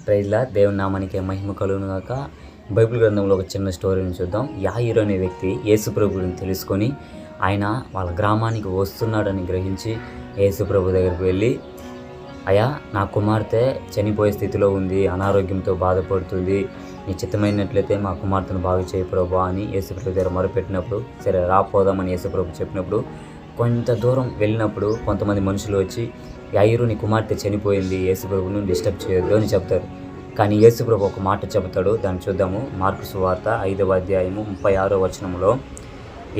ప్రైజ్లా దేవుని నామానికి మహిమ కలుగును గాక. బైబిల్ గ్రంథంలో ఒక చిన్న స్టోరీని చూద్దాం. యాయిరు అనే వ్యక్తి యేసు ప్రభు గురించి తెలుసుకొని ఆయన వాళ్ళ గ్రామానికి వస్తున్నాడని గ్రహించి యేసు ప్రభు దగ్గరికి వెళ్ళి, అయ్యా నా కుమార్తె చనిపోయే స్థితిలో ఉంది, అనారోగ్యంతో బాధపడుతుంది, నీ చిత్తమైనట్లయితే మా కుమార్తెను బాగు చేయ ప్రభా అని యేసు ప్రభు దగ్గర మొరపెట్టినప్పుడు, సరే రాపోదామని యేసు ప్రభు చెప్పినప్పుడు కొంత దూరం వెళ్ళినప్పుడు కొంతమంది మనుషులు వచ్చి, యాయిరు నీ కుమార్తె చనిపోయింది, యేసు ప్రభువును డిస్టర్బ్ చేయొద్దు అని చెప్తారు. కానీ యేసు ప్రభు ఒక మాట చెబుతాడు. దాన్ని చూద్దాము. మార్కు సువార్త 5వ అధ్యాయము 36వ వచనంలో,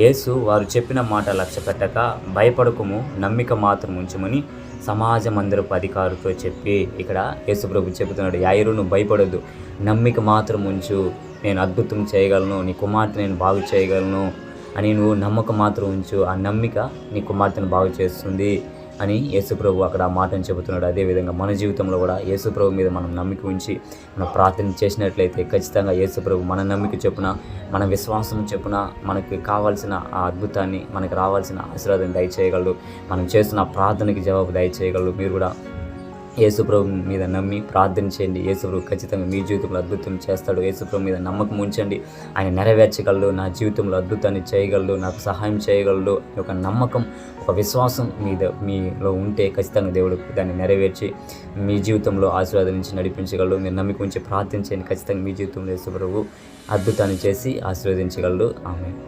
యేసు వారు చెప్పిన మాట లక్ష్య పెట్టక భయపడకము, నమ్మిక మాత్రం ఉంచమని సమాజ మందిరపు అధికారులతో చెప్పి, ఇక్కడ యేసు ప్రభు చెబుతున్నాడు, యాయిరు నువ్వు భయపడొద్దు, నమ్మిక మాత్రం ఉంచు, నేను అద్భుతం చేయగలను, నీ కుమార్తె నేను బాగు చేయగలను అని నువ్వు నమ్మకం మాత్రం ఉంచు, ఆ నమ్మిక నీ కుమార్తెను బాగు చేస్తుంది అని యేసుప్రభు అక్కడ ఆ మాటను చెబుతున్నాడు. అదేవిధంగా మన జీవితంలో కూడా యేసుప్రభు మీద మనం నమ్మిక ఉంచి మనం ప్రార్థన చేసినట్లయితే ఖచ్చితంగా యేసుప్రభు మన నమ్మిక చొప్పున, మన విశ్వాసం చొప్పున మనకి కావాల్సిన ఆ అద్భుతాన్ని, మనకు రావాల్సిన ఆశీర్వాదం దయచేయగలడు. మనం చేస్తున్న ప్రార్థనకి జవాబు దయచేయగలడు. మీరు కూడా యేసుప్రభు మీద నమ్మి ప్రార్థన చేయండి. యేసుప్రభు ఖచ్చితంగా మీ జీవితంలో అద్భుతం చేస్తాడు. యేసుప్రభు మీద నమ్మకం ఉంచండి. ఆయన నెరవేర్చగలడు, నా జీవితంలో అద్భుతాన్ని చేయగలడు, నాకు సహాయం చేయగలడు. ఒక నమ్మకం, ఒక విశ్వాసం మీలో ఉంటే ఖచ్చితంగా దేవుడు దాన్ని నెరవేర్చి మీ జీవితంలో ఆశీర్వాదం నుంచి నడిపించగలడు. మీరు నమ్మకం ఉంచి ప్రార్థన చేయండి. ఖచ్చితంగా మీ జీవితంలో యేసుప్రభు అద్భుతాన్ని చేసి ఆశీర్వదించగలడు. ఆమేన్.